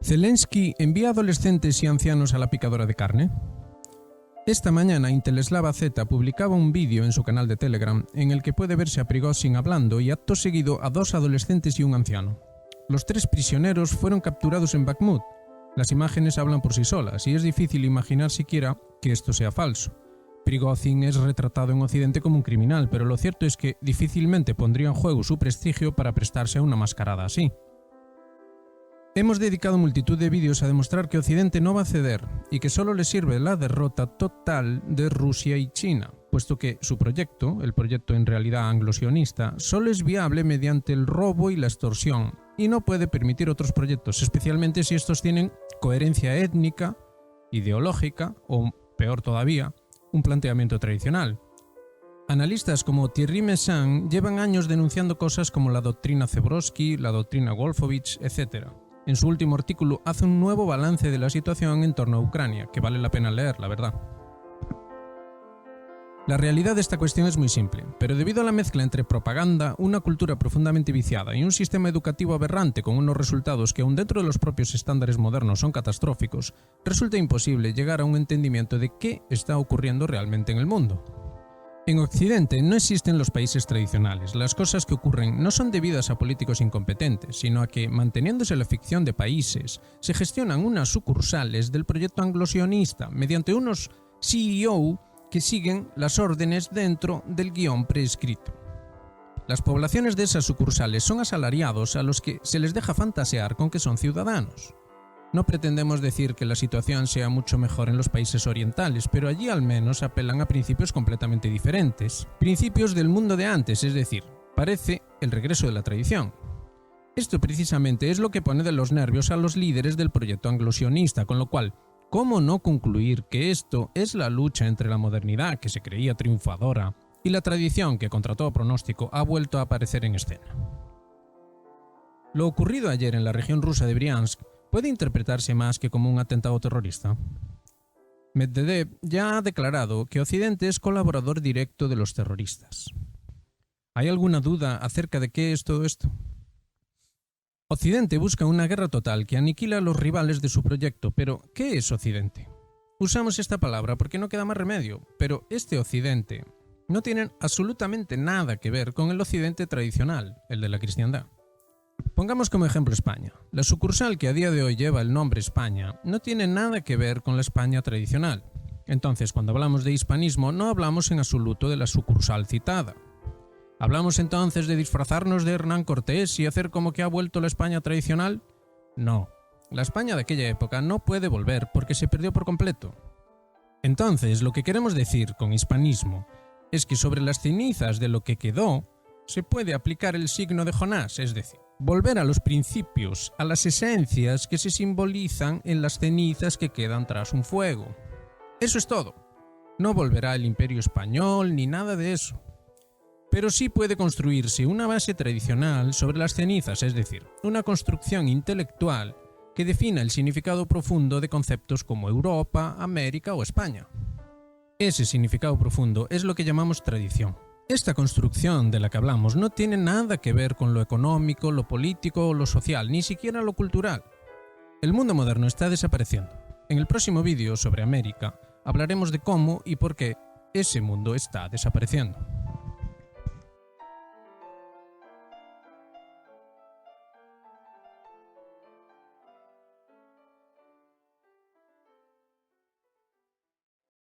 ¿Zelensky envía adolescentes y ancianos a la picadora de carne? Esta mañana Inteleslava Z publicaba un vídeo en su canal de Telegram en el que puede verse a Prigozhin hablando y acto seguido a 2 adolescentes y un anciano. Los 3 prisioneros fueron capturados en Bakhmut. Las imágenes hablan por sí solas y es difícil imaginar siquiera que esto sea falso. Prigozhin es retratado en Occidente como un criminal, pero lo cierto es que difícilmente pondría en juego su prestigio para prestarse a una mascarada así. Hemos dedicado multitud de vídeos a demostrar que Occidente no va a ceder y que solo le sirve la derrota total de Rusia y China, puesto que su proyecto, el proyecto en realidad anglo-sionista, solo es viable mediante el robo y la extorsión y no puede permitir otros proyectos, especialmente si estos tienen coherencia étnica, ideológica o, peor todavía, un planteamiento tradicional. Analistas como Thierry Meyssan llevan años denunciando cosas como la doctrina Zebroski, la doctrina Wolfowitz, etc. En su último artículo hace un nuevo balance de la situación en torno a Ucrania, que vale la pena leer, la verdad. La realidad de esta cuestión es muy simple, pero debido a la mezcla entre propaganda, una cultura profundamente viciada y un sistema educativo aberrante con unos resultados que aun dentro de los propios estándares modernos son catastróficos, resulta imposible llegar a un entendimiento de qué está ocurriendo realmente en el mundo. En Occidente no existen los países tradicionales. Las cosas que ocurren no son debidas a políticos incompetentes, sino a que, manteniéndose la ficción de países, se gestionan unas sucursales del proyecto anglo-sionista mediante unos CEO que siguen las órdenes dentro del guión prescrito. Las poblaciones de esas sucursales son asalariados a los que se les deja fantasear con que son ciudadanos. No pretendemos decir que la situación sea mucho mejor en los países orientales, pero allí al menos apelan a principios completamente diferentes. Principios del mundo de antes, es decir, parece el regreso de la tradición. Esto precisamente es lo que pone de los nervios a los líderes del proyecto anglo-sionista, con lo cual, ¿cómo no concluir que esto es la lucha entre la modernidad, que se creía triunfadora, y la tradición que, contra todo pronóstico, ha vuelto a aparecer en escena? Lo ocurrido ayer en la región rusa de Briansk puede interpretarse más que como un atentado terrorista. Medvedev ya ha declarado que Occidente es colaborador directo de los terroristas. ¿Hay alguna duda acerca de qué es todo esto? Occidente busca una guerra total que aniquila a los rivales de su proyecto, pero ¿qué es Occidente? Usamos esta palabra porque no queda más remedio, pero este Occidente no tiene absolutamente nada que ver con el Occidente tradicional, el de la cristiandad. Pongamos como ejemplo España. La sucursal que a día de hoy lleva el nombre España no tiene nada que ver con la España tradicional. Entonces, cuando hablamos de hispanismo, no hablamos en absoluto de la sucursal citada. ¿Hablamos entonces de disfrazarnos de Hernán Cortés y hacer como que ha vuelto la España tradicional? No. La España de aquella época no puede volver porque se perdió por completo. Entonces, lo que queremos decir con hispanismo es que sobre las cenizas de lo que quedó, se puede aplicar el signo de Jonás, es decir, volver a los principios, a las esencias que se simbolizan en las cenizas que quedan tras un fuego. Eso es todo. No volverá el Imperio Español ni nada de eso. Pero sí puede construirse una base tradicional sobre las cenizas, es decir, una construcción intelectual que defina el significado profundo de conceptos como Europa, América o España. Ese significado profundo es lo que llamamos tradición. Esta construcción de la que hablamos no tiene nada que ver con lo económico, lo político o lo social, ni siquiera lo cultural. El mundo moderno está desapareciendo. En el próximo vídeo sobre América hablaremos de cómo y por qué ese mundo está desapareciendo.